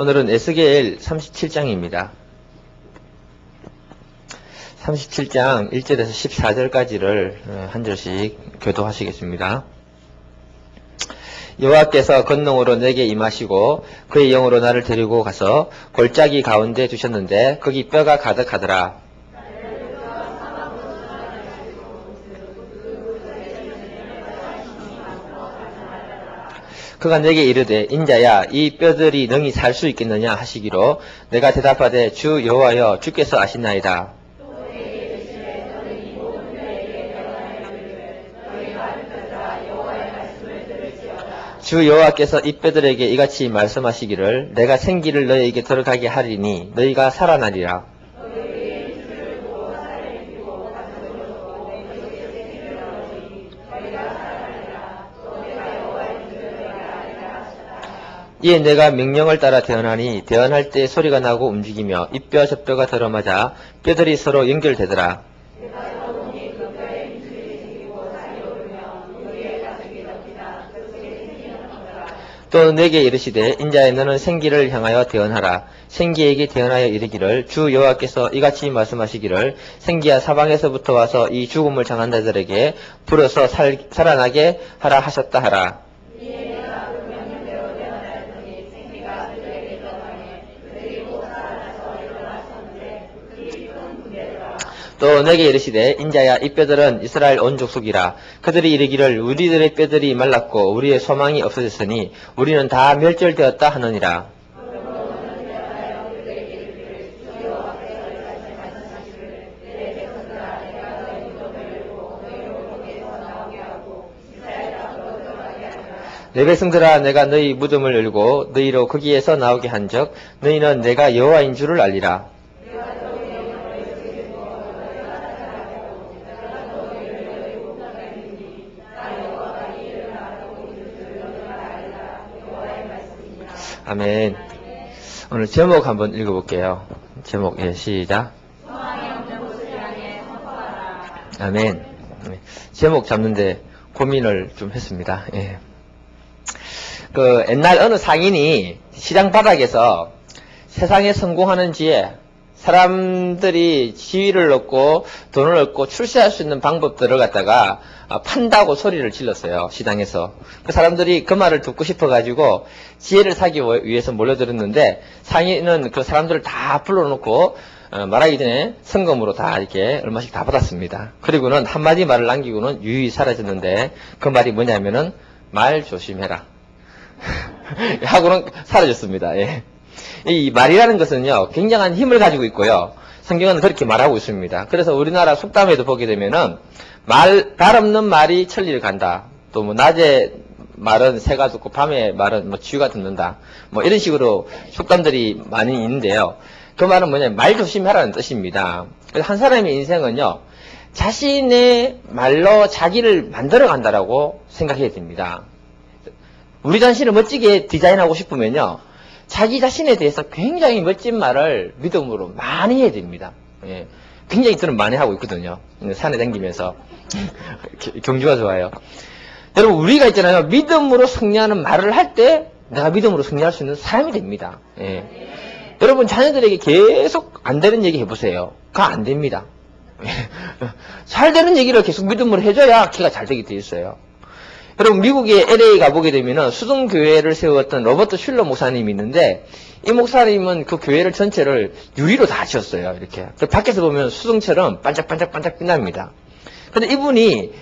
오늘은 에스겔 37장입니다. 37장 1절에서 14절까지를 한 절씩 교도하시겠습니다. 여호와께서 권능으로 내게 임하시고 그의 영으로 나를 데리고 가서 골짜기 가운데 두셨는데 거기 뼈가 가득하더라. 그가 내게 이르되 인자야 이 뼈들이 능히 살 수 있겠느냐 하시기로 내가 대답하되 주 여호와여 주께서 아시나이다. 주 여호와께서 이 뼈들에게 이같이 말씀하시기를 내가 생기를 너희에게 들어가게 하리니 너희가 살아나리라. 이에 내가 명령을 따라 대언하니 대언할 때 소리가 나고 움직이며 이 뼈 저 뼈가 들어맞아 뼈들이 서로 연결되더라. 또 내게 이르시되 인자야 너는 생기를 향하여 대언하라. 생기에게 대언하여 이르기를 주 여호와께서 이같이 말씀하시기를 생기야 사방에서부터 와서 이 죽음을 당한 자들에게 불어서 살아나게 하라 하셨다 하라. 또 내게 이르시되 인자야 이 뼈들은 이스라엘 온 족속이라. 그들이 이르기를 우리들의 뼈들이 말랐고 우리의 소망이 없어졌으니 우리는 다 멸절되었다 하느니라. 내 백성들아 내가 너희 무덤을 열고 너희로 거기에서 나오게 한즉 너희는 내가 여호와인 줄을 알리라. 아멘. 오늘 제목 한번 읽어볼게요. 제목, 시작. 아멘. 제목 잡는데 고민을 좀 했습니다. 예. 옛날 어느 상인이 시장 바닥에서 세상에 성공하는 지혜, 사람들이 지위를 얻고 돈을 얻고 출세할 수 있는 방법들을 갖다가 판다고 소리를 질렀어요. 시장에서. 그 사람들이 그 말을 듣고 싶어가지고 지혜를 사기 위해서 몰려들었는데 상인은 그 사람들을 다 불러놓고 말하기 전에 성금으로 다 이렇게 얼마씩 다 받았습니다. 그리고는 한마디 말을 남기고는 유유히 사라졌는데 그 말이 뭐냐면은 말 조심해라. 하고는 사라졌습니다. 예. 이 말이라는 것은요, 굉장한 힘을 가지고 있고요. 성경은 그렇게 말하고 있습니다. 그래서 우리나라 속담에도 보게 되면은, 발 없는 말이 천리를 간다. 또 낮에 말은 새가 듣고 밤에 말은 쥐가 듣는다. 이런 식으로 속담들이 많이 있는데요. 그 말은 뭐냐면 말 조심해라는 뜻입니다. 그래서 한 사람의 인생은요, 자신의 말로 자기를 만들어 간다라고 생각해야 됩니다. 우리 자신을 멋지게 디자인하고 싶으면요, 자기 자신에 대해서 굉장히 멋진 말을 믿음으로 많이 해야 됩니다. 예. 굉장히 저는 많이 하고 있거든요. 산에 다니면서. 경주가 좋아요. 여러분, 우리가 있잖아요. 믿음으로 승리하는 말을 할 때 내가 믿음으로 승리할 수 있는 사람이 됩니다. 예. 여러분, 자녀들에게 계속 안 되는 얘기 해보세요. 그거 안 됩니다. 잘 되는 얘기를 계속 믿음으로 해줘야 걔가 잘 되게 돼 있어요. 여러분, 미국의 LA 가보게 되면은 수동교회를 세웠던 로버트 슐러 목사님이 있는데, 이 목사님은 그 교회를 전체를 유리로 다 지었어요, 이렇게. 밖에서 보면 수동처럼 반짝반짝반짝 빛납니다. 근데 이분이,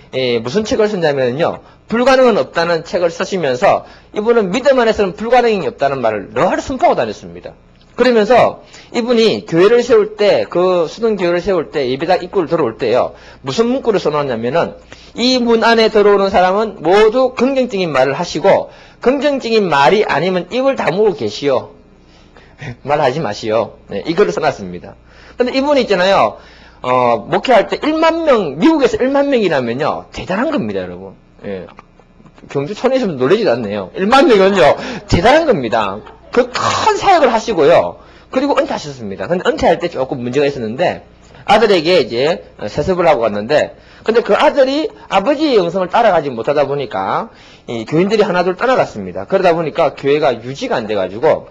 무슨 책을 썼냐면요, 불가능은 없다는 책을 쓰시면서, 이분은 믿음 안에서는 불가능이 없다는 말을 늘 선포하고 다녔습니다. 그러면서 이분이 교회를 세울 때, 그 수동교회를 세울 때 예배당 입구를 들어올 때요, 무슨 문구를 써놨냐면은, 이 문 안에 들어오는 사람은 모두 긍정적인 말을 하시고, 긍정적인 말이 아니면 입을 다물고 계시오. 말하지 마시오. 네, 이거를 써놨습니다. 근데 이분이 있잖아요, 목회할 때 1만 명, 미국에서 1만 명이라면요, 대단한 겁니다, 여러분. 예. 경주촌에 있으면 놀라지도 않네요. 1만 명은요, 대단한 겁니다. 그 큰 사역을 하시고요. 그리고 은퇴하셨습니다. 근데 은퇴할 때 조금 문제가 있었는데, 아들에게 이제 세습을 하고 갔는데, 근데 그 아들이 아버지의 영성을 따라가지 못하다 보니까 이 교인들이 하나둘 떠나갔습니다. 그러다 보니까 교회가 유지가 안 돼가지고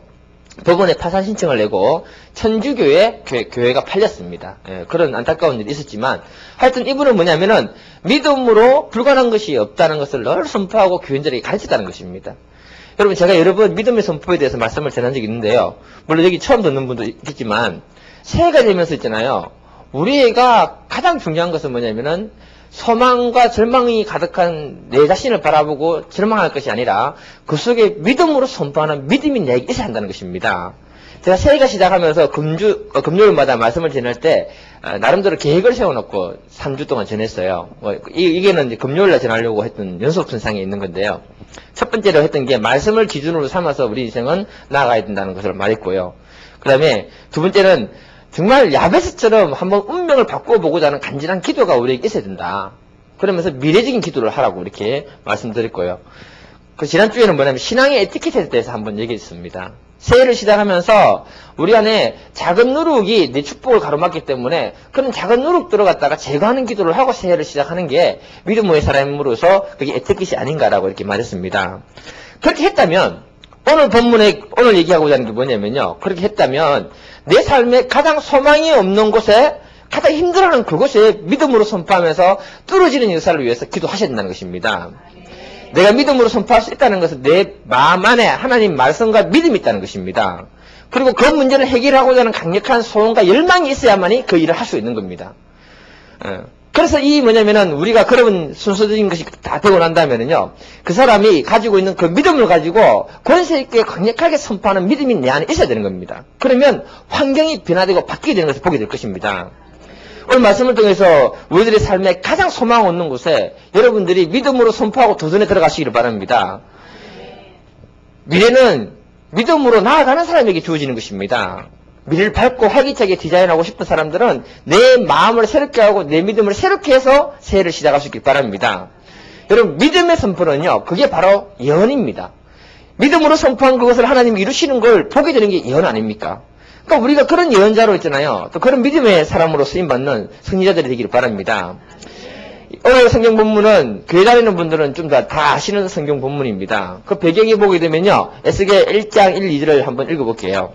법원에 파산 신청을 내고 천주교회 교회가 팔렸습니다. 예, 그런 안타까운 일이 있었지만 하여튼 이분은 뭐냐면은 믿음으로 불가능한 것이 없다는 것을 늘 선포하고 교인들에게 가르쳤다는 것입니다. 여러분 제가 여러 번 믿음의 선포에 대해서 말씀을 전한 적이 있는데요. 물론 여기 처음 듣는 분도 있겠지만 새해가 되면서 있잖아요. 우리가 가장 중요한 것은 뭐냐면은 소망과 절망이 가득한 내 자신을 바라보고 절망할 것이 아니라 그 속에 믿음으로 선포하는 믿음이 내게 있어야 한다는 것입니다. 제가 새해가 시작하면서 금요일마다 말씀을 전할 때 나름대로 계획을 세워놓고 3주 동안 전했어요. 이게는 이제 금요일날 전하려고 했던 연속 순상에 있는 건데요. 첫 번째로 했던 게 말씀을 기준으로 삼아서 우리 인생은 나아가야 된다는 것을 말했고요. 그 다음에 두 번째는 정말 야베스처럼 한번 운명을 바꿔보고자 하는 간절한 기도가 우리에게 있어야 된다. 그러면서 미래적인 기도를 하라고 이렇게 말씀드렸고요. 그 지난주에는 뭐냐면 신앙의 에티켓에 대해서 한번 얘기했습니다. 새해를 시작하면서 우리 안에 작은 누룩이 내 축복을 가로막기 때문에 그런 작은 누룩 들어갔다가 제거하는 기도를 하고 새해를 시작하는 게 믿음의 사람으로서 그게 에티켓이 아닌가라고 이렇게 말했습니다. 그렇게 했다면 오늘 얘기하고자 하는 게 뭐냐면요. 그렇게 했다면 내 삶에 가장 소망이 없는 곳에 가장 힘들어하는 그곳에 믿음으로 선포하면서 뚫어지는 역사를 위해서 기도하셔야 된다는 것입니다. 내가 믿음으로 선포할 수 있다는 것은 내 마음 안에 하나님 말씀과 믿음이 있다는 것입니다. 그리고 그 문제를 해결하고자 하는 강력한 소원과 열망이 있어야만이 그 일을 할 수 있는 겁니다. 그래서 이 뭐냐면은 우리가 그런 순서적인 것이 다 되고 난다면은요, 그 사람이 가지고 있는 그 믿음을 가지고 권세 있게 강력하게 선포하는 믿음이 내 안에 있어야 되는 겁니다. 그러면 환경이 변화되고 바뀌게 되는 것을 보게 될 것입니다. 오늘 말씀을 통해서 우리들의 삶에 가장 소망 없는 곳에 여러분들이 믿음으로 선포하고 도전에 들어가시기를 바랍니다. 미래는 믿음으로 나아가는 사람에게 주어지는 것입니다. 미래를 밝고 활기차게 디자인하고 싶은 사람들은 내 마음을 새롭게 하고 내 믿음을 새롭게 해서 새해를 시작할 수 있길 바랍니다. 여러분, 믿음의 선포는요, 그게 바로 예언입니다. 믿음으로 선포한 그것을 하나님이 이루시는 걸 보게 되는 게 예언 아닙니까? 그러니까 우리가 그런 예언자로 있잖아요. 또 그런 믿음의 사람으로 쓰임받는 승리자들이 되기를 바랍니다. 오늘 성경 본문은 교회 다니는 분들은 좀 다 아시는 성경 본문입니다. 그 배경에 보게 되면요, 에스겔 1장 1, 2절을 한번 읽어볼게요.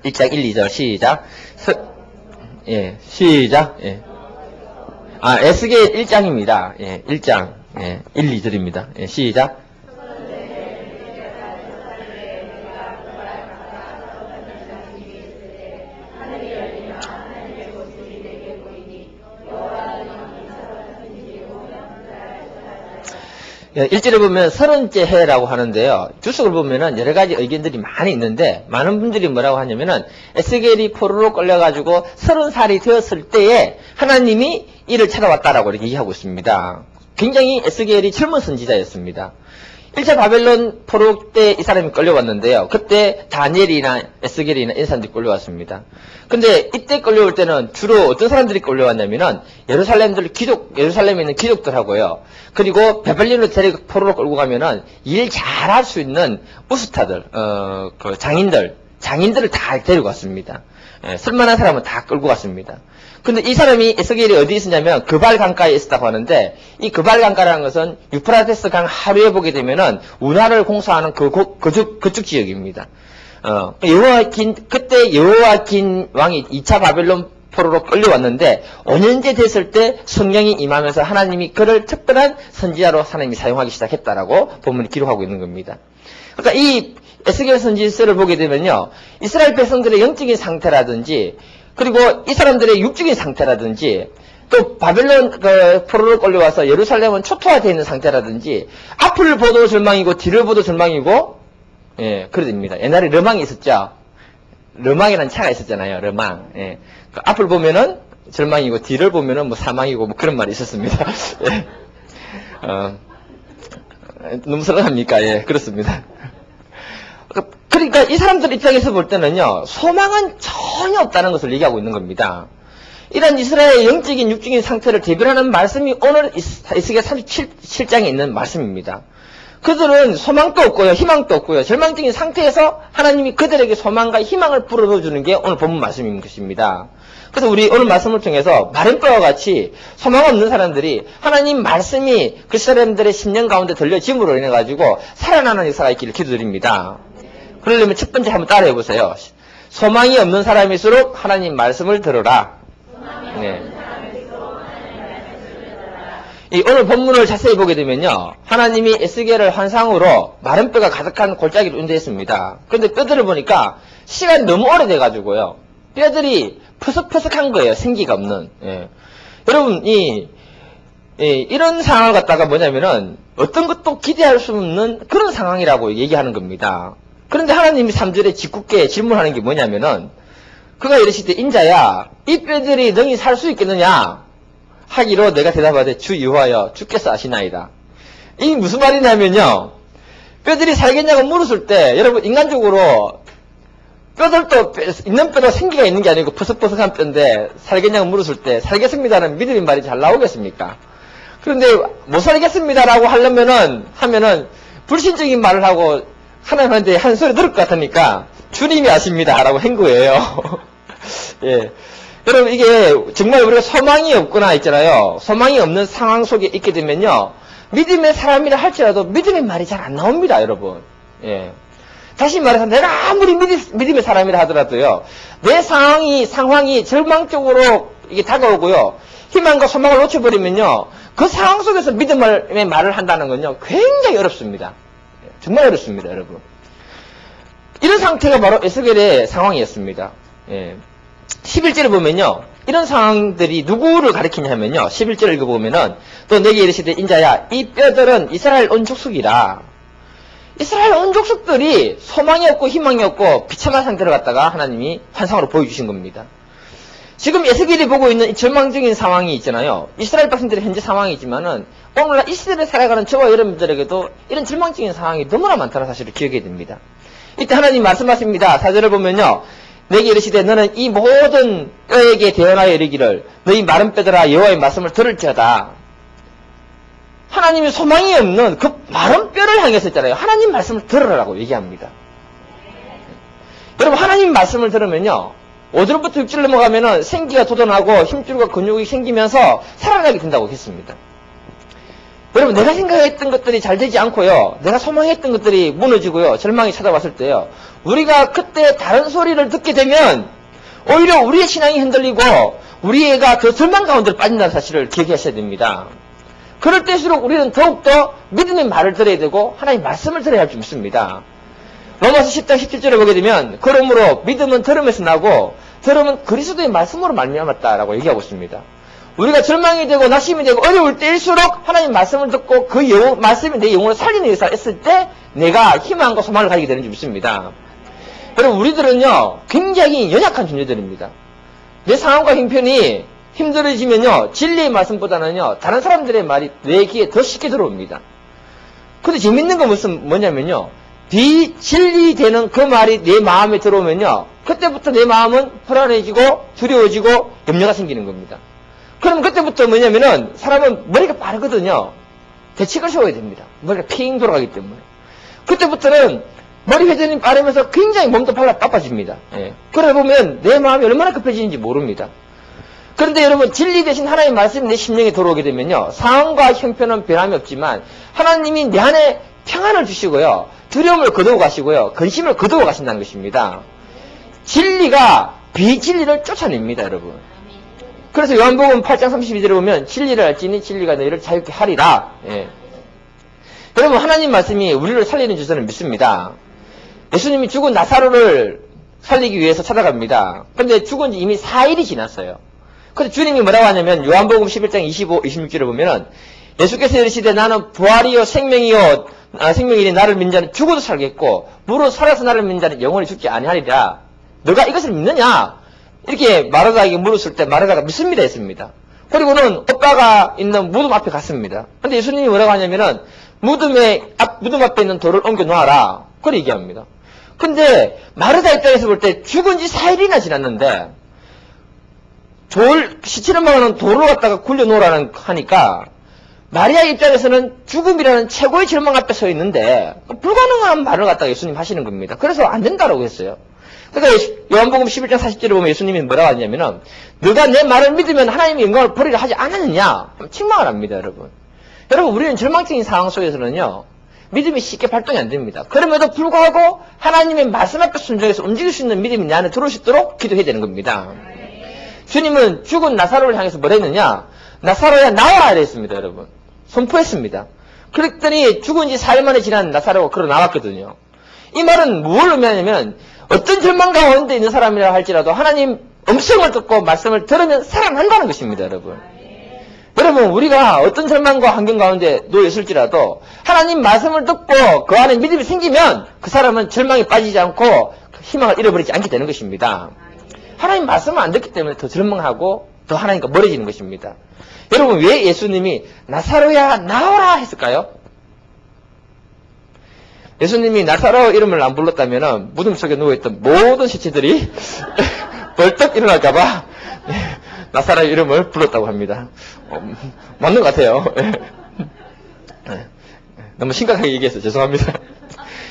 1장 1, 2절 시작. 시작. 에스겔 1장입니다. 1장 1, 2절입니다. 시작. 일절에 보면 30째 해라고 하는데요. 주석을 보면은 여러 가지 의견들이 많이 있는데, 많은 분들이 뭐라고 하냐면은, 에스겔이 포로로 끌려가지고 30살이 되었을 때에 하나님이 이를 찾아왔다라고 이렇게 얘기하고 있습니다. 굉장히 에스겔이 젊은 선지자였습니다. 1차 바벨론 포로 때 이 사람이 끌려왔는데요. 그때 다니엘이나 에스겔이나 이런 사람들이 끌려왔습니다. 근데 이때 끌려올 때는 주로 어떤 사람들이 끌려왔냐면은 예루살렘에 있는 귀족들하고요. 그리고 바벨론으로 데리고 포로로 끌고 가면은 일 잘할 수 있는 우스타들, 그 장인들을 다 데리고 왔습니다. 쓸만한 사람은 다 끌고 갔습니다. 근데 이 사람이 에스겔이 어디 있었냐면 그발 강가에 있었다고 하는데, 이 그발 강가라는 것은 유프라테스 강 하류에 보게 되면은 운하를 공사하는 그쪽 지역입니다. 그때 여호와긴 왕이 2차 바벨론 포로로 끌려왔는데 5년째 됐을 때 성령이 임하면서 하나님이 그를 특별한 선지자로 하나님이 사용하기 시작했다라고 본문이 기록하고 있는 겁니다. 그러니까 이 에스겔 선지서를 보게 되면요, 이스라엘 백성들의 영적인 상태라든지, 그리고 이 사람들의 육적인 상태라든지, 또 바벨론 포로로 끌려와서 예루살렘은 초토화되어 있는 상태라든지, 앞을 보도 절망이고 뒤를 보도 절망이고, 그래 됩니다. 옛날에 르망이 있었죠. 르망이라는 차가 있었잖아요. 르망. 그 앞을 보면은 절망이고 뒤를 보면은 뭐 사망이고 뭐 그런 말이 있었습니다. 너무 서운합니까? 그렇습니다. 그러니까 이 사람들 입장에서 볼 때는요, 소망은 전혀 없다는 것을 얘기하고 있는 겁니다. 이런 이스라엘의 영적인 육적인 상태를 대변하는 말씀이 오늘 에스겔 37장에 있는 말씀입니다. 그들은 소망도 없고요, 희망도 없고요, 절망적인 상태에서 하나님이 그들에게 소망과 희망을 불어넣어주는 게 오늘 본문 말씀인 것입니다. 그래서 우리 오늘 말씀을 통해서 마른뼈와 같이 소망 없는 사람들이 하나님 말씀이 그 사람들의 심령 가운데 들려짐으로 인해 가지고 살아나는 역사가 있기를 기도드립니다. 그러려면 첫 번째 한번 따라해 보세요. 소망이 없는 사람일수록 하나님 말씀을 들어라. 네. 이 오늘 본문을 자세히 보게 되면요, 하나님이 에스겔을 환상으로 마른 뼈가 가득한 골짜기를 운대했습니다. 그런데 뼈들을 보니까 시간이 너무 오래돼가지고요, 뼈들이 퍼석퍼석한 거예요. 생기가 없는. 예. 여러분, 이런 상황을 갖다가 뭐냐면은 어떤 것도 기대할 수 없는 그런 상황이라고 얘기하는 겁니다. 그런데 하나님이 3절에 짓궂게 질문하는 게 뭐냐면은, 그가 이르시되 인자야, 이 뼈들이 능히 살 수 있겠느냐 하기로 내가 대답하되 주 여호와여 주께서 아시나이다. 이게 무슨 말이냐면요, 뼈들이 살겠냐고 물었을 때, 여러분 인간적으로 뼈들도 있는 뼈도 생기가 있는 게 아니고 퍼석퍼석한 뼈인데 살겠냐고 물었을 때 살겠습니다는 믿음의 말이 잘 나오겠습니까? 그런데 못 살겠습니다라고 하면은 불신적인 말을 하고 하나님한테 한 소리 들을 것 같으니까 주님이 아십니다라고 한 거예요. 예. 여러분, 이게 정말 우리가 소망이 없거나 있잖아요. 소망이 없는 상황 속에 있게 되면요, 믿음의 사람이라 할지라도 믿음의 말이 잘 안 나옵니다, 여러분. 예. 다시 말해서 내가 아무리 믿음의 사람이라 하더라도요, 내 상황이 절망적으로 이게 다가오고요, 희망과 소망을 놓쳐버리면요, 그 상황 속에서 믿음의 말을 한다는 건요, 굉장히 어렵습니다. 정말 어렵습니다, 여러분. 이런 상태가 바로 에스겔의 상황이었습니다. 예. 11절을 보면요, 이런 상황들이 누구를 가리키냐면요, 11절을 읽어보면은 또 내게 이르시되 인자야, 이 뼈들은 이스라엘 온 족속이라. 이스라엘 온 족속들이 소망이 없고 희망이 없고 비참한 상태를 갖다가 하나님이 환상으로 보여주신 겁니다. 지금 에스겔이 보고 있는 이 절망적인 상황이 있잖아요. 이스라엘 백성들의 현재 상황이지만은 오늘날 이 시대를 살아가는 저와 여러분들에게도 이런 절망적인 상황이 너무나 많다는 사실을 기억해야 됩니다. 이때 하나님 말씀하십니다. 4절을 보면요, 내게 이르시되 너는 이 모든 뼈에게 대언하여 이르기를 너희 마른 뼈들아 여호와의 말씀을 들을지어다. 하나님이 소망이 없는 그 마른 뼈를 향해서 했잖아요. 하나님 말씀을 들으라고 얘기합니다. 여러분, 하나님 말씀을 들으면요, 5절부터 6절 넘어가면은 생기가 돋아나고 힘줄과 근육이 생기면서 살아나게 된다고 했습니다. 여러분, 내가 생각했던 것들이 잘 되지 않고요, 내가 소망했던 것들이 무너지고요, 절망이 찾아왔을 때요, 우리가 그때 다른 소리를 듣게 되면 오히려 우리의 신앙이 흔들리고 우리가 그 절망 가운데 빠진다는 사실을 기억하셔야 됩니다. 그럴 때일수록 우리는 더욱더 믿음의 말을 들어야 되고 하나님의 말씀을 들어야 할 줄 믿습니다. 로마서 10장 17절을 보게 되면 그러므로 믿음은 들음에서 나고 들음은 그리스도의 말씀으로 말미암았다라고 얘기하고 있습니다. 우리가 절망이 되고 낙심이 되고 어려울 때일수록 하나님 말씀을 듣고 그 말씀이 내 영혼을 살리는 역사를 했을 때 내가 희망과 소망을 가지게 되는 줄 믿습니다. 여러분, 우리들은요 굉장히 연약한 존재들입니다. 내 상황과 형편이 힘들어지면요 진리의 말씀보다는요 다른 사람들의 말이 내 귀에 더 쉽게 들어옵니다. 근데 재밌는 건 뭐냐면요, 비진리되는 그 말이 내 마음에 들어오면요 그때부터 내 마음은 불안해지고 두려워지고 염려가 생기는 겁니다. 그럼 그때부터 뭐냐면은 사람은 머리가 빠르거든요. 대책을 세워야 됩니다. 머리가 핑 돌아가기 때문에. 그때부터는 머리 회전이 빠르면서 굉장히 몸도 바빠집니다. 예. 그러다 보면 내 마음이 얼마나 급해지는지 모릅니다. 그런데 여러분, 진리 대신 하나님의 말씀이 내 심령에 들어오게 되면요 상황과 형편은 변함이 없지만 하나님이 내 안에 평안을 주시고요, 두려움을 거두어 가시고요, 근심을 거두어 가신다는 것입니다. 진리가 비진리를 쫓아냅니다, 여러분. 그래서 요한복음 8장 32절에 보면 진리를 알지니 진리가 너희를 자유케 하리라. 예. 여러분, 하나님 말씀이 우리를 살리는 줄 저는 믿습니다. 예수님이 죽은 나사로를 살리기 위해서 찾아갑니다. 그런데 죽은 지 이미 4일이 지났어요. 그런데 주님이 뭐라고 하냐면 요한복음 11장 25, 26절에 보면은 예수께서 이르시되 나는 부활이요 생명이요 생명이니 나를 믿는 자는 죽어도 살겠고 무릇 살아서 나를 믿는 자는 영원히 죽지 아니하리라. 너가 이것을 믿느냐? 이렇게 마르다에게 물었을 때 마르다가 믿습니다 했습니다. 그리고는 오빠가 있는 무덤 앞에 갔습니다. 근데 예수님이 뭐라고 하냐면은 무덤 앞에 있는 돌을 옮겨 놓아라. 그렇게 얘기합니다. 근데 마르다 입장에서 볼 때 죽은 지 4일이나 지났는데 시체를 먹는 돌을 갖다가 굴려 놓으라는 하니까 마리아 입장에서는 죽음이라는 최고의 절망 앞에 서 있는데 불가능한 말을 갖다가 예수님 하시는 겁니다. 그래서 안 된다라고 했어요. 그러니까 요한복음 11장 40절에 보면 예수님이 뭐라고 하냐면은 너가 내 말을 믿으면 하나님의 영광을 버리려 하지 않았느냐? 책망을 합니다, 여러분. 여러분, 우리는 절망적인 상황 속에서는요 믿음이 쉽게 발동이 안 됩니다. 그럼에도 불구하고 하나님의 말씀 앞에 순종해서 움직일 수 있는 믿음이 내 안에 들어올 수 있도록 기도해야 되는 겁니다. 주님은 죽은 나사로를 향해서 뭐라 했느냐? 나사로야 나와라 이랬습니다, 여러분. 선포했습니다. 그랬더니 죽은 지 4일 만에 지난 나사로가 걸어 나왔거든요. 이 말은 뭘 의미하냐면 어떤 절망 가운데 있는 사람이라 할지라도 하나님 음성을 듣고 말씀을 들으면 살아난다는 것입니다, 여러분. 여러분, 우리가 어떤 절망과 환경 가운데 놓여 있을지라도 하나님 말씀을 듣고 그 안에 믿음이 생기면 그 사람은 절망에 빠지지 않고 희망을 잃어버리지 않게 되는 것입니다. 하나님 말씀을 안 듣기 때문에 더 절망하고 더 하나님과 멀어지는 것입니다. 여러분, 왜 예수님이 나사로야 나오라 했을까요? 예수님이 나사로 이름을 안 불렀다면 무덤 속에 누워있던 모든 시체들이 벌떡 일어날까봐 나사로 이름을 불렀다고 합니다. 맞는 것 같아요. 너무 심각하게 얘기해서 죄송합니다.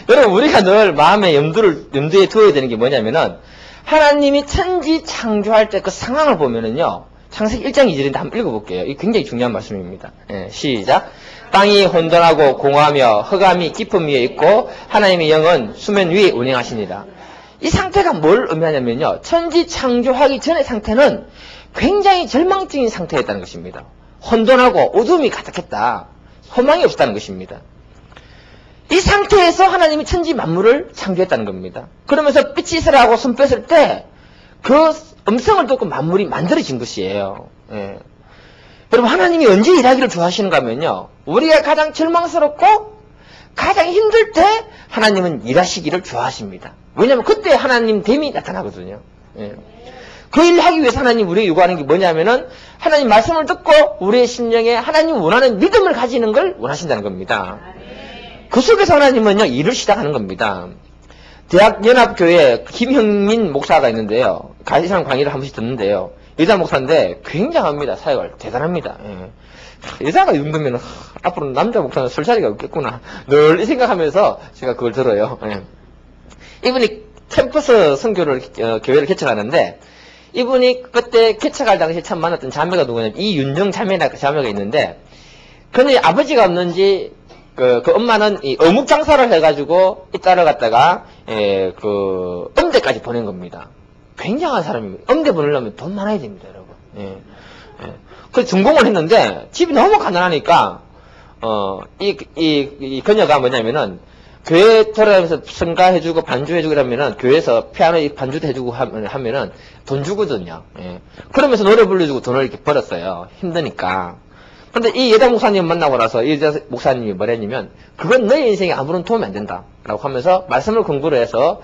여러분, 우리가 늘 마음의 염두에 두어야 되는 게 뭐냐면은 하나님이 천지 창조할 때 그 상황을 보면은요, 창세기 1장 2절인데 한번 읽어볼게요. 이게 굉장히 중요한 말씀입니다. 시작. 땅이 혼돈하고 공허하며 흑암이 깊음 위에 있고 하나님의 영은 수면 위에 운행하시니라. 이 상태가 뭘 의미하냐면요, 천지 창조하기 전의 상태는 굉장히 절망적인 상태였다는 것입니다. 혼돈하고 어둠이 가득했다. 소망이 없었다는 것입니다. 이 상태에서 하나님이 천지 만물을 창조했다는 겁니다. 그러면서 빛이 있으라고 선포했을 때 그 음성을 듣고 만물이 만들어진 것이에요. 예. 여러분, 하나님이 언제 일하기를 좋아하시는가 하면요, 우리가 가장 절망스럽고 가장 힘들 때 하나님은 일하시기를 좋아하십니다. 왜냐하면 그때 하나님 됨이 나타나거든요. 예. 그 일을 하기 위해서 하나님 우리에게 요구하는 게 뭐냐면은 하나님 말씀을 듣고 우리의 심령에 하나님 원하는 믿음을 가지는 걸 원하신다는 겁니다. 그 속에서 하나님은요, 일을 시작하는 겁니다. 대학연합교회 김형민 목사가 있는데요. 이 사람 강의를 한 번씩 듣는데요. 여자 목사인데 굉장합니다. 사역을. 대단합니다. 예. 여자가 이 정도면 앞으로 남자 목사는 설 자리가 없겠구나. 늘 이 생각하면서 제가 그걸 들어요. 예. 이분이 캠퍼스 선교를 교회를 개척하는데, 이분이 그때 개척할 당시에 처음 만났던 자매가 누구냐면 이윤정 자매가 있는데, 근데 아버지가 없는지 그 엄마는 이 어묵 장사를 해가지고 이 딸을 갖다가 음대까지 보낸 겁니다. 굉장한 사람입니다. 음대 보내려면 돈 많아야 됩니다, 여러분. 그래서 전공을 했는데 집이 너무 가난하니까 이 그녀가 뭐냐면은 교회 돌아다니면서 성가해주고 반주해주고 이러면은 교회에서 피아노 반주도 해주고 하면은 돈 주거든요. 예. 그러면서 노래 불러주고 돈을 이렇게 벌었어요. 힘드니까. 근데 이 여자 목사님 만나고 나서 이 여자 목사님이 뭐랬냐면 그건 너의 인생에 아무런 도움이 안 된다 라고 하면서 말씀을 공부를 해서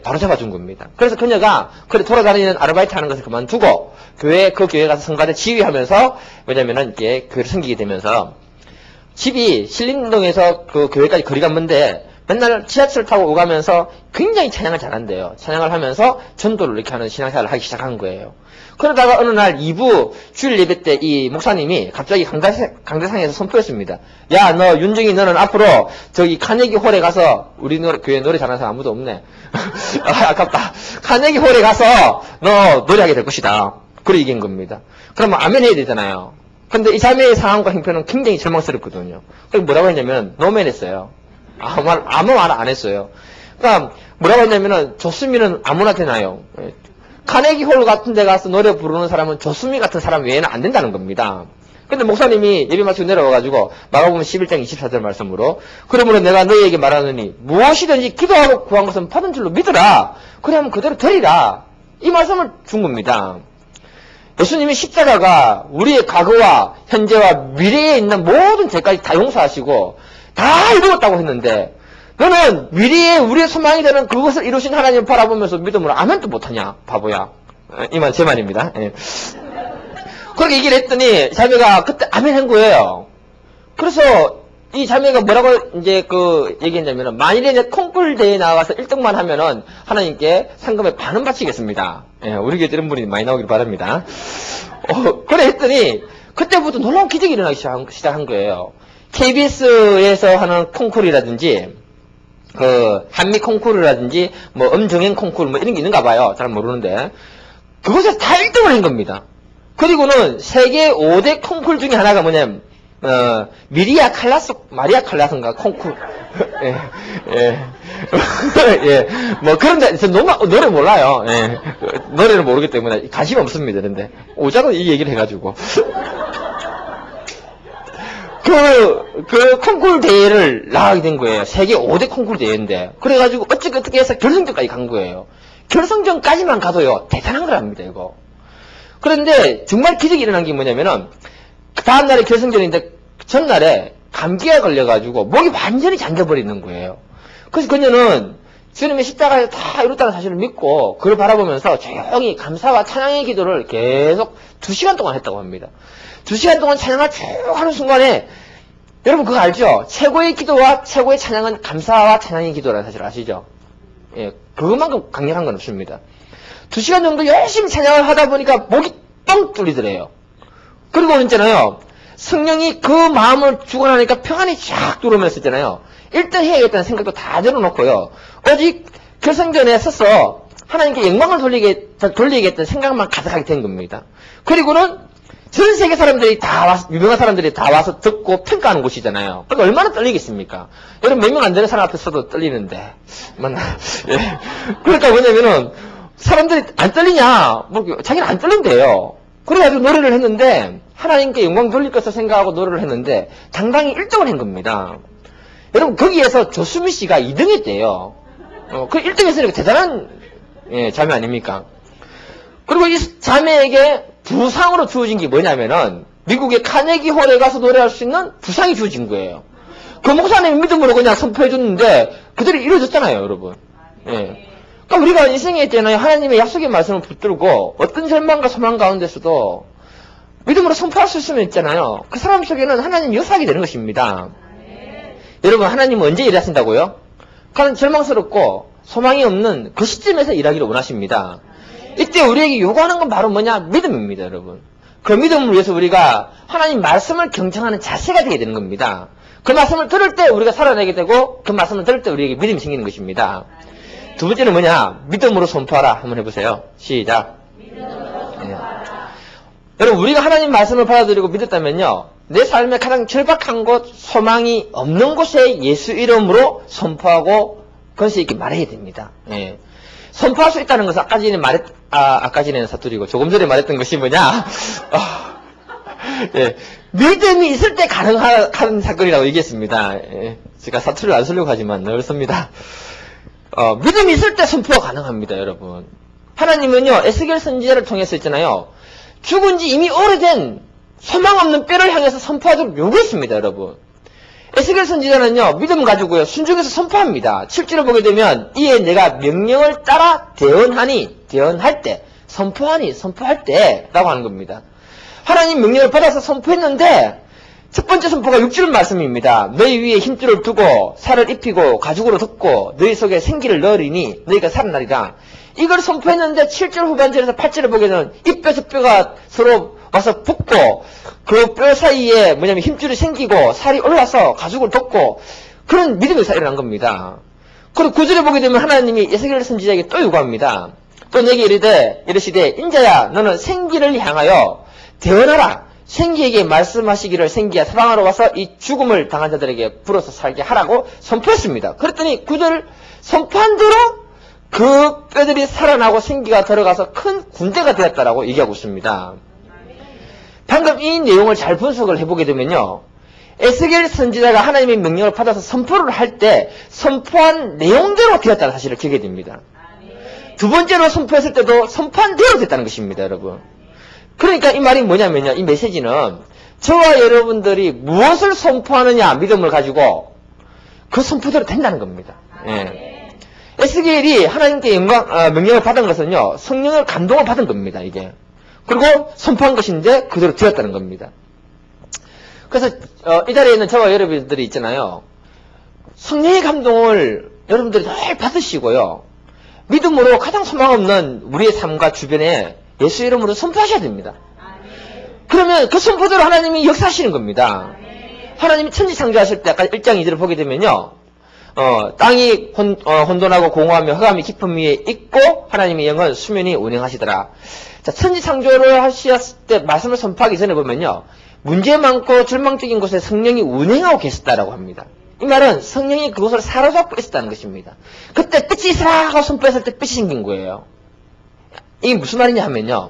바로 잡아준 겁니다. 그래서 그녀가 그래 돌아다니는 아르바이트 하는 것을 그만두고 그 교회 가서 성가대 지휘하면서 왜냐면은 이게 교회를 섬기게 되면서 집이 신림동에서 그 교회까지 거리가 먼데 맨날 지하철 타고 오가면서 굉장히 찬양을 잘한대요. 찬양을 하면서 전도를 이렇게 하는 신앙생활을 하기 시작한 거예요. 그러다가 어느 날 2부 주일 예배 때 이 목사님이 갑자기 강대상에서 선포했습니다. 야, 너 윤정이 너는 앞으로 저기 카네기 홀에 가서 우리 교회 노래 잘하는 사람 아무도 없네. 아깝다. 카네기 홀에 가서 너 노래하게 될 것이다. 그렇게 얘기한 겁니다. 그러면 아멘 해야 되잖아요. 근데 이 자매의 상황과 형편은 굉장히 절망스럽거든요. 그래서 뭐라고 했냐면 노멘 했어요. 아무 말 안 했어요. 그러니까 뭐라고 했냐면은 조수미는 아무나 되나요? 카네기 홀 같은 데 가서 노래 부르는 사람은 조수미 같은 사람 외에는 안 된다는 겁니다. 근데 목사님이 예배 마치고 내려와가지고 마가복음 11장 24절 말씀으로 그러므로 내가 너희에게 말하노니 무엇이든지 기도하고 구한 것은 받은 줄로 믿으라. 그러면 그대로 되리라. 이 말씀을 준 겁니다. 예수님이 십자가가 우리의 과거와 현재와 미래에 있는 모든 죄까지 다 용서하시고 다 이루었다고 했는데 너는 미래에 우리의 소망이 되는 그것을 이루신 하나님을 바라보면서 믿음으로 아멘도 못하냐 바보야. 이만 제 말입니다. 예. 그렇게 얘기를 했더니 자매가 그때 아멘 한 거예요. 그래서 이 자매가 뭐라고 이제 얘기했냐면은 만일에 이제 콩쿨 대회에 나가서 1등만 하면은 하나님께 상금의 반은 바치겠습니다. 예, 우리 교회 이런 분이 많이 나오길 바랍니다. 그래 했더니 그때부터 놀라운 기적이 일어나기 시작한 거예요. KBS에서 하는 콩쿨이라든지 한미 콩쿠르라든지 음정행 콩쿠르 이런 게 있는가 봐요. 잘 모르는데 그것에서 다 1등을 한 겁니다. 그리고는 세계 5대 콩쿠르 중에 하나가 뭐냐면 마리아 칼라스인가, 콩쿠르. 예, 예. 예. 뭐, 그런데, 저 노래 몰라요. 예. 노래를 모르기 때문에 관심 없습니다. 그런데, 오자로 이 얘기를 해가지고. 그 콩쿠르 대회를 나가게 된 거예요. 세계 5대 콩쿠르 대회인데. 그래가지고 어떻게 해서 결승전까지 간 거예요. 결승전까지만 가도요, 대단한 거랍니다, 이거. 그런데 정말 기적이 일어난 게 뭐냐면은, 그 다음날에 결승전인데, 전날에 감기에 걸려가지고 목이 완전히 잠겨버리는 거예요. 그래서 그녀는 주님의 십자가에서 다 이뤘다는 사실을 믿고 그걸 바라보면서 조용히 감사와 찬양의 기도를 계속 2시간 동안 했다고 합니다. 2시간 동안 찬양을 쭉 하는 순간에 여러분 그거 알죠? 최고의 기도와 최고의 찬양은 감사와 찬양의 기도라는 사실 아시죠? 예, 그것만큼 강력한 건 없습니다. 2시간 정도 열심히 찬양을 하다 보니까 목이 뻥 뚫리더래요. 그리고 있잖아요. 성령이 그 마음을 주고 나니까 평안이 쫙 들어오면서 있잖아요. 1등 해야겠다는 생각도 다 내려놓고요. 오직 결승전에 서서 하나님께 영광을 돌리겠다는 생각만 가득하게 된 겁니다. 그리고는 전 세계 사람들이 다 와서, 유명한 사람들이 다 와서 듣고 평가하는 곳이잖아요. 그러니까 얼마나 떨리겠습니까? 여러분 몇 명 안 되는 사람 앞에서도 떨리는데. 맞나? 예. 그러니까 뭐냐면은, 사람들이 안 떨리냐? 뭐, 자기는 안 떨린대요. 그래가지고 노래를 했는데, 하나님께 영광 돌릴 것을 생각하고 노래를 했는데, 당당히 1등을 한 겁니다. 여러분, 거기에서 조수미 씨가 2등 했대요. 그 1등 했으니까 대단한, 예, 자매 아닙니까? 그리고 이 자매에게 부상으로 주어진 게 뭐냐면은, 미국의 카네기 홀에 가서 노래할 수 있는 부상이 주어진 거예요. 그 목사님이 믿음으로 그냥 선포해줬는데, 그들이 이루어졌잖아요, 여러분. 예. 그러니까 우리가 인생에 있잖아요. 하나님의 약속의 말씀을 붙들고, 어떤 절망과 소망 가운데서도, 믿음으로 선포할 수 있으면 있잖아요. 그 사람 속에는 하나님이 역사하게 되는 것입니다. 여러분, 하나님은 언제 일하신다고요? 그는 절망스럽고 소망이 없는 그 시점에서 일하기를 원하십니다. 이때 우리에게 요구하는 건 바로 뭐냐? 믿음입니다, 여러분. 그 믿음을 위해서 우리가 하나님 말씀을 경청하는 자세가 되게 되는 겁니다. 그 말씀을 들을 때 우리가 살아내게 되고 그 말씀을 들을 때 우리에게 믿음이 생기는 것입니다. 두 번째는 뭐냐? 믿음으로 선포하라. 한번 해보세요. 시작. 네. 여러분, 우리가 하나님 말씀을 받아들이고 믿었다면요, 내 삶의 가장 절박한 곳, 소망이 없는 곳에 예수 이름으로 선포하고 건수 있게 말해야 됩니다. 예. 선포할 수 있다는 것은 아까 전에는 사투리고 조금 전에 말했던 것이 뭐냐? 예. 믿음이 있을 때 가능한 사건이라고 얘기했습니다. 예. 제가 사투리를 안 쓰려고 하지만 늘 씁니다. 믿음이 있을 때 선포가 가능합니다, 여러분. 하나님은요, 에스겔 선지자를 통해서 있잖아요. 죽은 지 이미 오래된 소망 없는 뼈를 향해서 선포하도록 요구했습니다, 여러분. 에스겔 선지자는요, 믿음 가지고요, 순종해서 선포합니다. 7절을 보게 되면, 이에 내가 명령을 따라 대언할 때, 선포할 때, 라고 하는 겁니다. 하나님 명령을 받아서 선포했는데, 첫 번째 선포가 6절 말씀입니다. 너희 위에 힘줄을 두고, 살을 입히고, 가죽으로 덮고, 너희 속에 생기를 넣으리니, 너희가 살아나리라. 이걸 선포했는데 7절 후반절에서 8절을 보게 되면 이 뼈에서 뼈가 서로 와서 붙고 그 뼈 사이에 뭐냐면 힘줄이 생기고 살이 올라서 가죽을 덮고 그런 믿음의 사이를 한 겁니다. 그리고 9절에 보게 되면 하나님이 에스겔 선지자에게 또 요구합니다. 또 내게 이르시되 인자야 너는 생기를 향하여 대언하라. 생기에게 말씀하시기를 생기야 사방으로 와서 이 죽음을 당한 자들에게 불어서 살게 하라고 선포했습니다. 그랬더니 9절 선포한 대로 그 뼈들이 살아나고 생기가 들어가서 큰 군대가 되었다라고 얘기하고 있습니다. 방금 이 내용을 잘 분석을 해보게 되면요. 에스겔 선지자가 하나님의 명령을 받아서 선포를 할 때 선포한 내용대로 되었다는 사실을 기억해야 됩니다. 두 번째로 선포했을 때도 선포한 대로 됐다는 것입니다, 여러분. 그러니까 이 말이 뭐냐면요. 이 메시지는 저와 여러분들이 무엇을 선포하느냐 믿음을 가지고 그 선포대로 된다는 겁니다. 예. 에스겔이 하나님께 명령을 받은 것은요, 성령을 감동을 받은 겁니다, 이게. 그리고 선포한 것인데, 그대로 되었다는 겁니다. 그래서, 이 자리에 있는 저와 여러분들이 있잖아요. 성령의 감동을 여러분들이 늘 받으시고요. 믿음으로 가장 소망 없는 우리의 삶과 주변에 예수 이름으로 선포하셔야 됩니다. 그러면 그 선포대로 하나님이 역사하시는 겁니다. 하나님이 천지 창조하실 때 아까 1장 2절을 보게 되면요. 땅이 혼돈하고 공허하며 흑암이 깊은 위에 있고 하나님의 영은 수면이 운행하시더라. 자, 천지 창조를 하셨을 때 말씀을 선포하기 전에 보면요. 문제 많고 절망적인 곳에 성령이 운행하고 계셨다라고 합니다. 이 말은 성령이 그곳을 사로잡고 있었다는 것입니다. 그때 빛이 있으라 하고 선포했을 때 빛이 생긴 거예요. 이게 무슨 말이냐 하면요.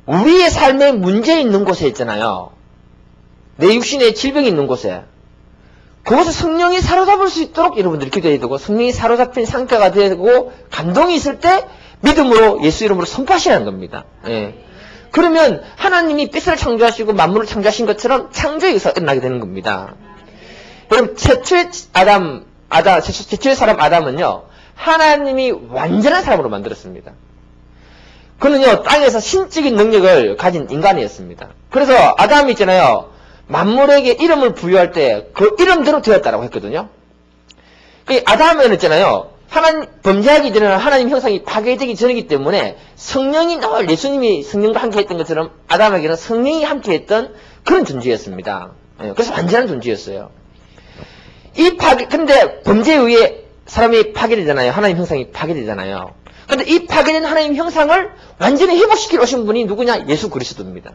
우리의 삶에 문제 있는 곳에 있잖아요. 내 육신에 질병이 있는 곳에. 그것을 성령이 사로잡을 수 있도록 여러분들이 기도해야 되고, 성령이 사로잡힌 상태가 되고, 감동이 있을 때 믿음으로 예수 이름으로 선포하시라는 겁니다. 예. 그러면 하나님이 빛을 창조하시고 만물을 창조하신 것처럼 창조의 의사가 일어나게 되는 겁니다. 여러분, 최초의 사람 아담은요, 하나님이 완전한 사람으로 만들었습니다. 그는요, 땅에서 신적인 능력을 가진 인간이었습니다. 그래서 아담이 있잖아요, 만물에게 이름을 부여할 때 그 이름대로 되었다라고 했거든요. 그 아담에는 있잖아요, 범죄하기 전에는 하나님 형상이 파괴되기 전이기 때문에 성령이 늘 예수님이 성령과 함께 했던 것처럼 아담에게는 성령이 함께 했던 그런 존재였습니다. 그래서 완전한 존재였어요. 근데 범죄에 의해 사람이 파괴되잖아요. 하나님 형상이 파괴되잖아요. 근데 이 파괴된 하나님 형상을 완전히 회복시키러 오신 분이 누구냐? 예수 그리스도입니다.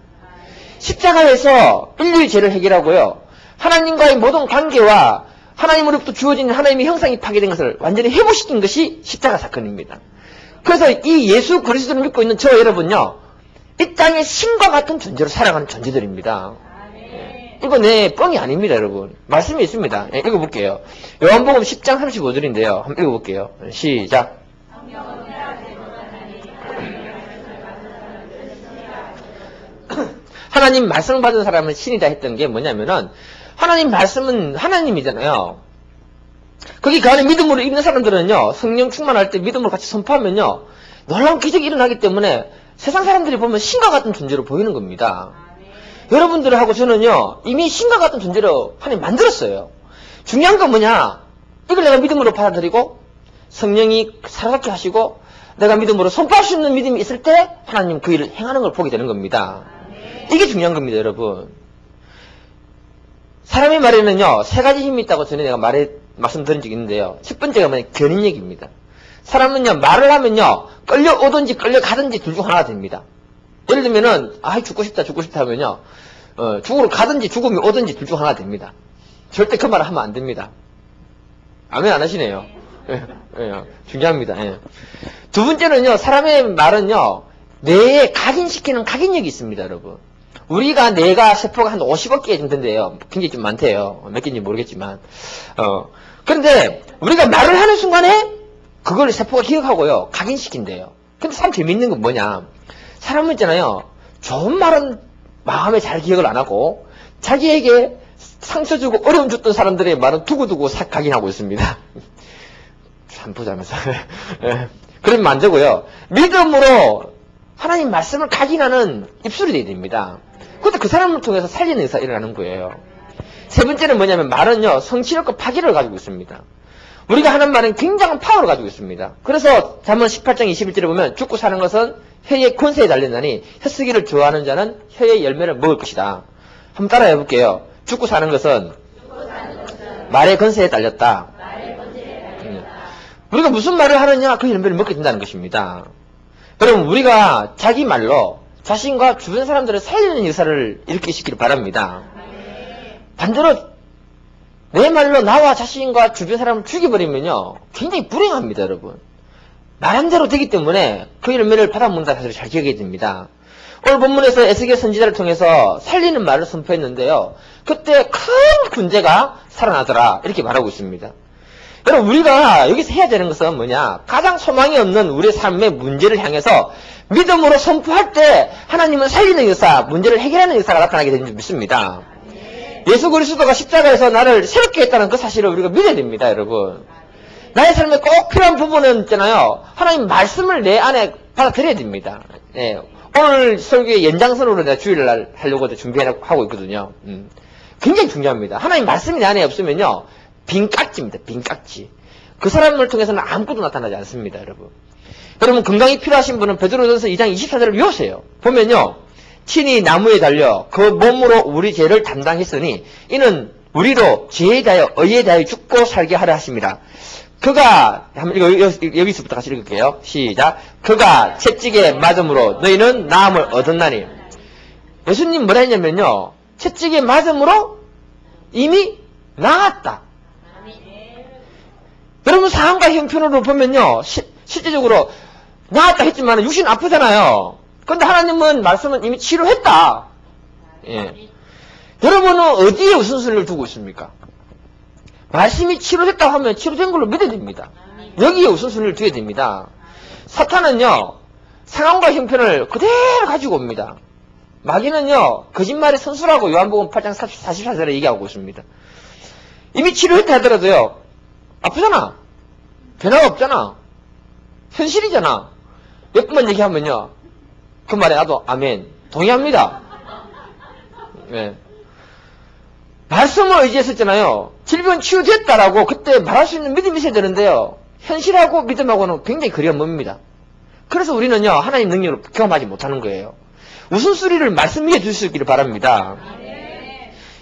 십자가에서 인류의 죄를 해결하고요, 하나님과의 모든 관계와 하나님으로부터 주어진 하나님의 형상이 파괴된 것을 완전히 회복시킨 것이 십자가 사건입니다. 그래서 이 예수 그리스도를 믿고 있는 저 여러분요, 이 땅에 신과 같은 존재로 살아가는 존재들입니다. 이거 내 뻥이 아닙니다, 여러분. 말씀이 있습니다. 읽어볼게요. 요한복음 10장 35절인데요. 한번 읽어볼게요. 시작. 하나님 말씀을 받은 사람은 신이다 했던 게 뭐냐면은, 하나님 말씀은 하나님이잖아요. 거기 그 안에 믿음으로 있는 사람들은요, 성령 충만할 때 믿음으로 같이 선포하면요, 놀라운 기적이 일어나기 때문에 세상 사람들이 보면 신과 같은 존재로 보이는 겁니다. 여러분들하고 저는요, 이미 신과 같은 존재로 하나님 만들었어요. 중요한 건 뭐냐? 이걸 내가 믿음으로 받아들이고 성령이 사로잡게 하시고 내가 믿음으로 선포할 수 있는 믿음이 있을 때 하나님 그 일을 행하는 걸 보게 되는 겁니다. 이게 중요한 겁니다, 여러분. 사람의 말에는요, 세 가지 힘이 있다고 전에 내가 말씀드린 적이 있는데요. 첫 번째가 뭐냐? 견인력입니다. 사람은요, 말을 하면요, 끌려오든지 끌려가든지 둘 중 하나가 됩니다. 예를 들면은, 죽고 싶다 하면요, 죽으러 가든지 죽음이 오든지 둘 중 하나가 됩니다. 절대 그 말을 하면 안 됩니다. 아멘 안 하시네요. 예, 중요합니다. 예. 두 번째는요, 사람의 말은요, 뇌에 각인시키는 각인력이 있습니다, 여러분. 우리가 뇌가 세포가 한 50억 개 정도인데요. 굉장히 좀 많대요. 몇 개인지 모르겠지만. 그런데 우리가 말을 하는 순간에 그걸 세포가 기억하고요, 각인시킨대요. 근데 참 재밌는 건 뭐냐? 사람은 있잖아요, 좋은 말은 마음에 잘 기억을 안 하고 자기에게 상처 주고 어려움 줬던 사람들의 말은 두고두고 각인하고 있습니다. 참 보자면서. 그러면 안 되고요. 믿음으로 하나님 말씀을 각인하는 입술이 돼야 됩니다. 그런데 그 사람을 통해서 살리는 의사가 일어나는 거예요. 세 번째는 뭐냐면 말은요, 성취력과 파괴를 가지고 있습니다. 우리가 하는 말은 굉장한 파워를 가지고 있습니다. 그래서 잠언 18장 21절에 보면 죽고 사는 것은 혀의 권세에 달렸나니 혀쓰기를 좋아하는 자는 혀의 열매를 먹을 것이다. 한번 따라해 볼게요. 죽고 사는 것은 말의 권세에 달렸다. 우리가 무슨 말을 하느냐, 그 열매를 먹게 된다는 것입니다. 여러분, 우리가 자기 말로 자신과 주변 사람들을 살리는 역사를 일으키시기를 바랍니다. 반대로 내 말로 나와 자신과 주변 사람을 죽여버리면요, 굉장히 불행합니다, 여러분. 말한 대로 되기 때문에 그 열매를 받아먹는다는 사실을 잘 기억해야 됩니다. 오늘 본문에서 에스겔 선지자를 통해서 살리는 말을 선포했는데요, 그때 큰 군대가 살아나더라, 이렇게 말하고 있습니다. 여러분, 우리가 여기서 해야 되는 것은 뭐냐? 가장 소망이 없는 우리의 삶의 문제를 향해서 믿음으로 선포할 때 하나님은 살리는 역사, 문제를 해결하는 역사가 나타나게 되는 줄 믿습니다. 예수 그리스도가 십자가에서 나를 새롭게 했다는 그 사실을 우리가 믿어야 됩니다, 여러분. 나의 삶에 꼭 필요한 부분은 있잖아요, 하나님 말씀을 내 안에 받아들여야 됩니다. 예. 오늘 설교의 연장선으로 내가 주일날 하려고 준비하고 있거든요. 굉장히 중요합니다. 하나님 말씀이 내 안에 없으면요, 빈깍지입니다. 빈깍지. 그 사람을 통해서는 아무것도 나타나지 않습니다, 여러분. 여러분, 건강이 필요하신 분은 베드로전서 2장 24절을 외우세요. 보면요, 친히 나무에 달려 그 몸으로 우리 죄를 담당했으니 이는 우리로 죄에 대하여 의에 대하여 죽고 살게 하려 하십니다. 그가, 여기서부터 같이 읽을게요. 시작. 그가 채찍에 맞음으로 너희는 나음을 얻었나니. 예수님 뭐라 했냐면요. 채찍에 맞음으로 이미 나았다. 여러분 상황과 형편으로 보면요. 실제적으로 나았다 했지만 육신 아프잖아요. 그런데 하나님은 말씀은 이미 치료했다. 예. 여러분은 어디에 우선순위를 두고 있습니까? 말씀이 치료됐다고 하면 치료된 걸로 믿어야 됩니다. 여기에 우선순위를 두어야 됩니다. 사탄은요. 상황과 형편을 그대로 가지고 옵니다. 마귀는요. 거짓말의 선수라고 요한복음 8장 44절에 얘기하고 있습니다. 이미 치료했다 하더라도요. 아프잖아. 변화가 없잖아. 현실이잖아. 몇 번만 얘기하면요. 그 말에 나도 아멘. 동의합니다. 네. 말씀을 의지했었잖아요. 질병 치유됐다라고 그때 말할 수 있는 믿음이 있어야 되는데요. 현실하고 믿음하고는 굉장히 거리가 멉니다. 그래서 우리는요. 하나님 능력을 경험하지 못하는 거예요. 우선순위를 말씀 위에 두시기를 바랍니다.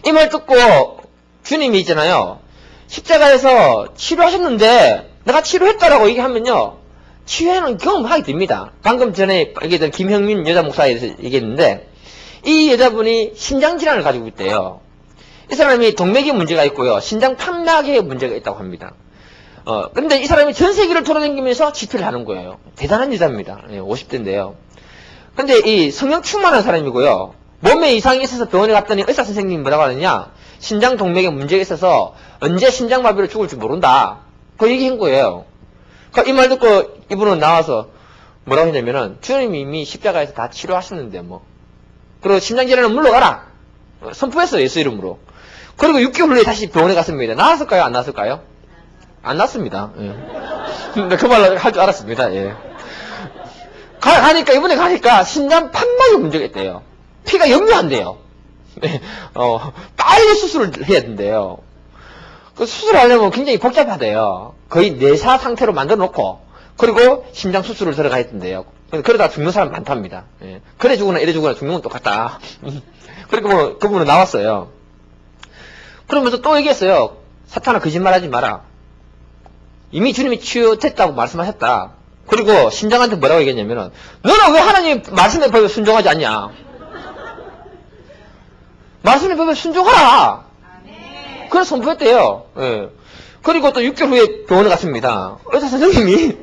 이 말 듣고 주님이 있잖아요. 십자가에서 치료하셨는데 내가 치료했다라고 얘기하면요. 치유하는 경험하게 됩니다. 방금 전에 얘기했던 김형민 여자 목사에 대해서 얘기했는데 이 여자분이 신장질환을 가지고 있대요. 이 사람이 동맥에 문제가 있고요. 신장 판막에 문제가 있다고 합니다. 근데 이 사람이 전 세계를 돌아다니면서 집회를 하는 거예요. 대단한 여자입니다. 50대인데요. 근데 이 성령 충만한 사람이고요. 몸에 이상이 있어서 병원에 갔더니 의사 선생님이 뭐라고 하느냐. 신장 동맥에 문제가 있어서 언제 신장마비로 죽을지 모른다. 그 얘기한 거예요. 이 말 듣고 이분은 나와서 뭐라고 했냐면은 주님이 이미 십자가에서 다 치료하셨는데 뭐. 그리고 심장질환은 물러가라. 선포했어요. 예수 이름으로. 그리고 6개월 후에 다시 병원에 갔습니다. 나왔을까요? 안 나왔을까요? 안 났습니다. 예. 근데 그 말로 할 줄 알았습니다. 예. 가니까 이번에 가니까 신장 판막에 문제가 있대요. 피가 역류한대요. 네. 빨리 수술을 해야 된대요. 그 수술하려면 굉장히 복잡하대요. 거의 내사 상태로 만들어 놓고 그리고 심장 수술을 들어가야 된대요. 그러다가 죽는 사람 많답니다. 예. 그래 죽거나 이래 죽거나 죽는 건 똑같다. 그리고 뭐 그분은 나왔어요. 그러면서 또 얘기했어요. 사탄아 거짓말하지 마라. 이미 주님이 치유됐다고 말씀하셨다. 그리고 신장한테 뭐라고 얘기했냐면은 너는 왜 하나님 말씀의 법에 순종하지 않냐? 말씀의 법에 순종하라. 그래서 선포했대요. 예. 그리고 또 6개월 후에 병원에 갔습니다. 의사 선생님이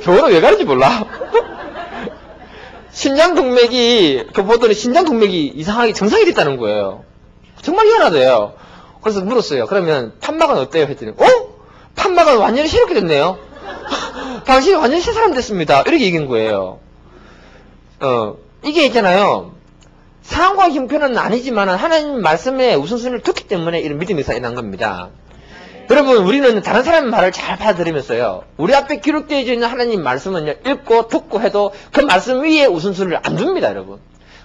병원을 왜 가는지 몰라. 신장동맥이 보더니 신장동맥이 이상하게 정상이 됐다는 거예요. 정말 희한하대요. 그래서 물었어요. 그러면 판막은 어때요? 했더니 판막은 완전히 새롭게 됐네요. 당신이 완전히 새 사람 됐습니다. 이렇게 얘기한 거예요. 이게 있잖아요. 상황과 형편은 아니지만 하나님 말씀의 우선순위를 뒀기 때문에 이런 믿음이 일어난 겁니다. 여러분 우리는 다른 사람의 말을 잘 받아들이면서요. 우리 앞에 기록되어 있는 하나님 말씀은 읽고 듣고 해도 그 말씀 위에 우선순위를 안 둡니다. 여러분.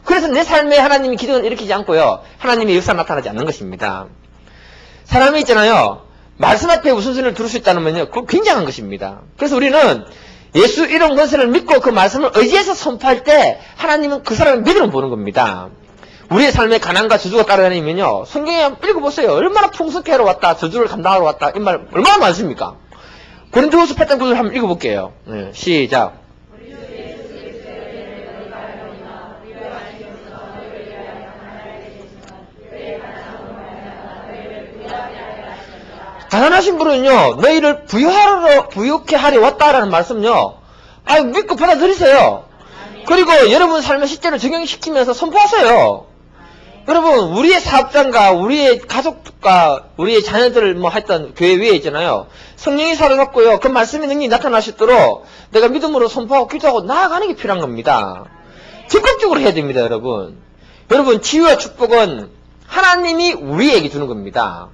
그래서 내 삶에 하나님이 기적을 일으키지 않고요. 하나님의 역사 나타나지 않는 것입니다. 사람이 있잖아요. 말씀 앞에 우선순위를 두를 수 있다는 건요. 그건 굉장한 것입니다. 그래서 우리는 예수 이름 권세를 믿고 그 말씀을 의지해서 선포할 때 하나님은 그 사람의 믿음을 보는 겁니다. 우리의 삶에 가난과 저주가 따라다니면요. 성경에 한번 읽어보세요. 얼마나 풍성케 하러 왔다. 저주를 감당하러 왔다. 이 말 얼마나 많습니까? 고린도후서 8장 9절 한번 읽어볼게요. 네, 시작. 가난하신 분은요, 너희를 부유케 하려 왔다라는 말씀요, 믿고 받아들이세요. 그리고 여러분 삶의 실제로 적용시키면서 선포하세요. 여러분, 우리의 사업장과 우리의 가족과 우리의 자녀들을 했던 교회 위에 있잖아요. 성령이 살아갔고요. 그 말씀의 능력이 나타나시도록 내가 믿음으로 선포하고 기도하고 나아가는 게 필요한 겁니다. 적극적으로 해야 됩니다, 여러분. 여러분, 치유와 축복은 하나님이 우리에게 주는 겁니다.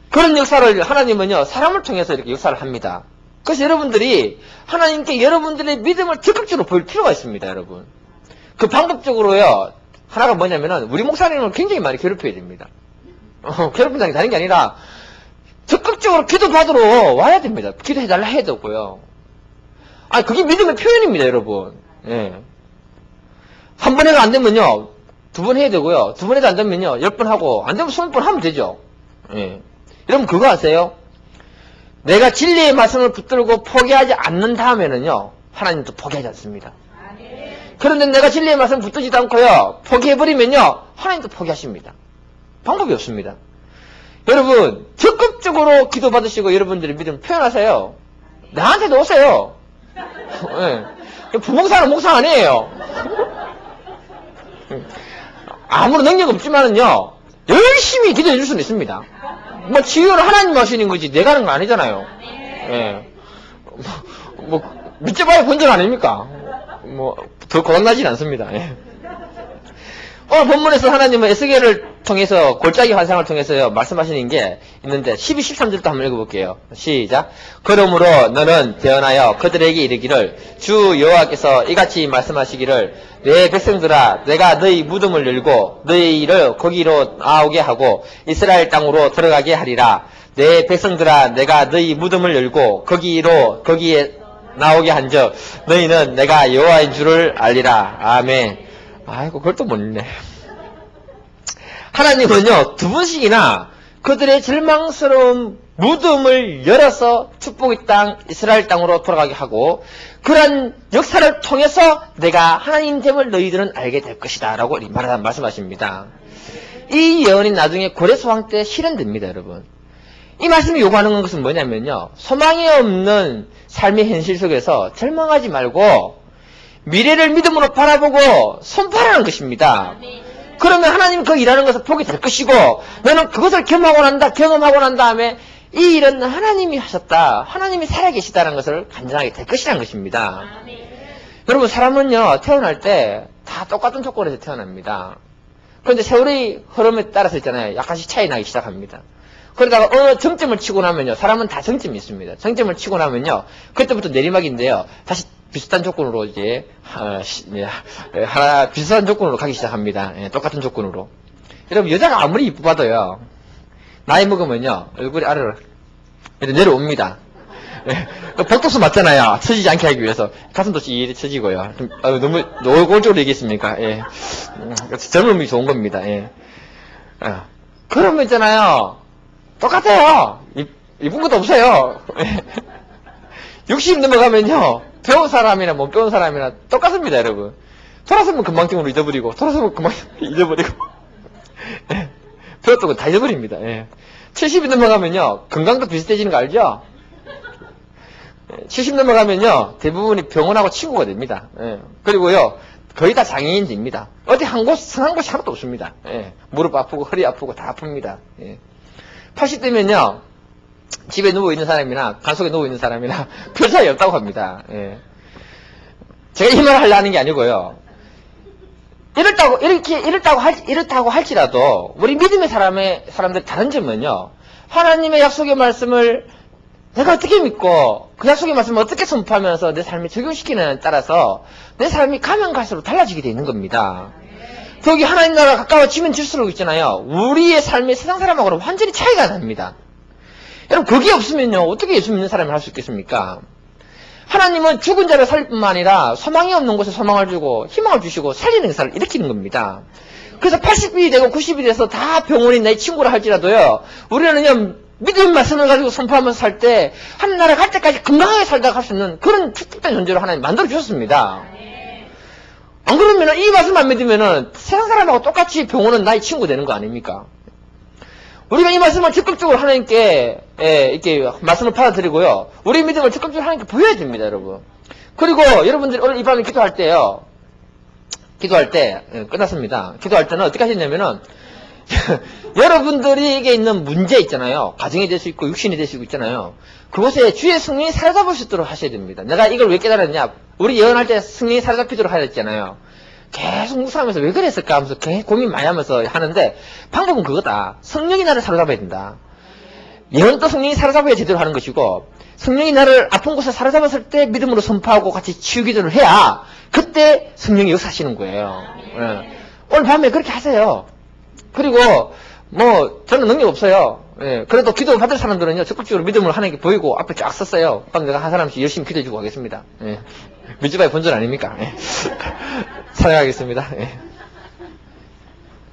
그런 역사를 하나님은요, 사람을 통해서 이렇게 역사를 합니다. 그래서 여러분들이 하나님께 여러분들의 믿음을 적극적으로 보일 필요가 있습니다, 여러분. 그 방법적으로요, 하나가 뭐냐면은, 우리 목사님을 굉장히 많이 괴롭혀야 됩니다. 괴롭힌다는 게 다른 게 아니라, 적극적으로 기도 받으러 와야 됩니다. 기도해달라 해야 되고요. 그게 믿음의 표현입니다, 여러분. 예. 한 번 해도 안 되면요, 2번 해야 되고요. 2번 해도 안 되면요, 10번 하고, 안 되면 20번 하면 되죠. 예. 여러분 그거 아세요? 내가 진리의 말씀을 붙들고 포기하지 않는 다음에는요, 하나님도 포기하지 않습니다. 그런데 내가 진리의 말씀 붙들지도 않고요, 포기해버리면요, 하나님도 포기하십니다. 방법이 없습니다. 여러분, 적극적으로 기도받으시고 여러분들의 믿음 표현하세요. 나한테도 오세요. 네. 부목사는 목사 아니에요. 아무런 능력 없지만은요, 열심히 기도해 줄 수는 있습니다. 뭐, 치유를 하나님 하시는 거지, 내가 하는 거 아니잖아요. 예. 믿져봐야 본전 아닙니까? 더 고장나진 않습니다. 예. 오늘 본문에서 하나님은 에스겔을 통해서, 골짜기 환상을 통해서요, 말씀하시는 게 있는데, 12, 13절도 한번 읽어볼게요. 시작. 그러므로 너는 대언하여 그들에게 이르기를, 주 여호와께서 이같이 말씀하시기를, 내 백성들아, 내가 너희 무덤을 열고, 너희를 거기로 나오게 하고, 이스라엘 땅으로 들어가게 하리라. 내 백성들아, 내가 너희 무덤을 열고, 거기에 나오게 한즉, 너희는 내가 여호와인 줄을 알리라. 아멘. 아이고, 그걸 또 못 읽네. 하나님은요, 두 번씩이나 그들의 절망스러운 무덤을 열어서 축복의 땅, 이스라엘 땅으로 돌아가게 하고, 그런 역사를 통해서 내가 하나님됨을 너희들은 알게 될 것이다. 라고 말씀하십니다. 이 예언이 나중에 고레스왕 때 실현됩니다, 여러분. 이 말씀이 요구하는 것은 뭐냐면요, 소망이 없는 삶의 현실 속에서 절망하지 말고, 미래를 믿음으로 바라보고 선포하라는 것입니다. 그러면 하나님이 그 일하는 것을 보게 될 것이고, 너는 그것을 경험하고 난 다음에 이 일은 하나님이 하셨다, 하나님이 살아계시다는 것을 간증하게 될 것이라는 것입니다. 여러분, 사람은요, 태어날 때 다 똑같은 조건에서 태어납니다. 그런데 세월의 흐름에 따라서 있잖아요, 약간씩 차이 나기 시작합니다. 그러다가 어느 정점을 치고 나면요, 사람은 다 정점이 있습니다. 정점을 치고 나면요, 그때부터 내리막인데요, 다시 비슷한 조건으로 이제 비슷한 조건으로 가기 시작합니다. 예, 똑같은 조건으로. 여러분, 여자가 아무리 이뻐봐도요, 나이 먹으면요, 얼굴이 아래로 내려옵니다. 예, 복도수 맞잖아요. 처지지 않게 하기 위해서 가슴도 이리 처지고요. 너무 노골적으로 얘기했습니까? 예, 젊음이 좋은 겁니다. 예. 그러면 있잖아요, 똑같아요. 이쁜 것도 없어요. 60 넘어가면요, 배운 사람이나 못 배운 사람이나 똑같습니다, 여러분. 돌아서면 금방쯤으로 잊어버리고, 돌아서면 금방 잊어버리고. 예. 배웠던 거 다 잊어버립니다. 예. 70이 넘어가면요, 건강도 비슷해지는 거 알죠? 70 넘어가면요, 대부분이 병원하고 친구가 됩니다. 예. 그리고요, 거의 다 장애인 됩니다. 어디 성한 곳이 하나도 없습니다. 예. 무릎 아프고, 허리 아프고, 다 아픕니다. 예. 80대면요, 집에 누워있는 사람이나, 간속에 누워있는 사람이나, 별 차이 없다고 합니다. 예. 제가 이 말을 하려는 게 아니고요. 이렇다고 할지라도, 우리 믿음의 사람들 다른 점은요, 하나님의 약속의 말씀을 내가 어떻게 믿고, 그 약속의 말씀을 어떻게 선포하면서 내 삶에 적용시키느냐에 따라서, 내 삶이 가면 갈수록 달라지게 되는 겁니다. 거기 하나님 나라가 가까워지면 질수록 있잖아요, 우리의 삶이 세상 사람하고는 완전히 차이가 납니다. 여러분, 그게 없으면요, 어떻게 예수 믿는 사람을 할 수 있겠습니까? 하나님은 죽은 자를 살릴 뿐만 아니라 소망이 없는 곳에 소망을 주고 희망을 주시고 살리는 역사를 일으키는 겁니다. 그래서 80이 되고 90이 돼서 다 병원이 내 친구라 할지라도요, 우리는요, 믿음 말씀을 가지고 선포하면서 살 때 하나님 나라 갈 때까지 건강하게 살다가 할 수 있는 그런 축복된 존재로 하나님 만들어 주셨습니다. 안 그러면 이 말씀 안 믿으면은 세상 사람하고 똑같이 병원은 나의 친구 되는 거 아닙니까? 우리가 이 말씀을 적극적으로 하나님께 이렇게 말씀을 받아들이고요, 우리 믿음을 적극적으로 하나님께 보여야 됩니다, 여러분. 그리고 여러분들이 오늘 이 밤에 기도할 때요, 끝났습니다. 기도할 때는 어떻게 하시냐면은 여러분들에게 있는 문제 있잖아요, 가정이 될 수 있고 육신이 될 수 있잖아요, 그곳에 주의 성령이 사로잡을 수 있도록 하셔야 됩니다. 내가 이걸 왜 깨달았냐, 우리 예언할 때 성령이 사로잡히도록 하였잖아요. 계속 묵상하면서 왜 그랬을까 하면서 계속 고민 많이 하면서 하는데, 방법은 그거다. 성령이 나를 사로잡아야 된다. 예언도 성령이 사로잡아야 제대로 하는 것이고, 성령이 나를 아픈 곳에 사로잡았을 때 믿음으로 선포하고 같이 치유 기도를 해야 그때 성령이 역사하시는 거예요. 예. 오늘 밤에 그렇게 하세요. 그리고 저는 능력 없어요. 예. 그래도 기도 받을 사람들은요, 적극적으로 믿음을 하나님께 보이고 앞에 쫙 섰어요. 그럼 내가 한 사람씩 열심히 기도해주고 가겠습니다. 예. 밀주바의 본전 아닙니까? 예. 사랑하겠습니다. 예.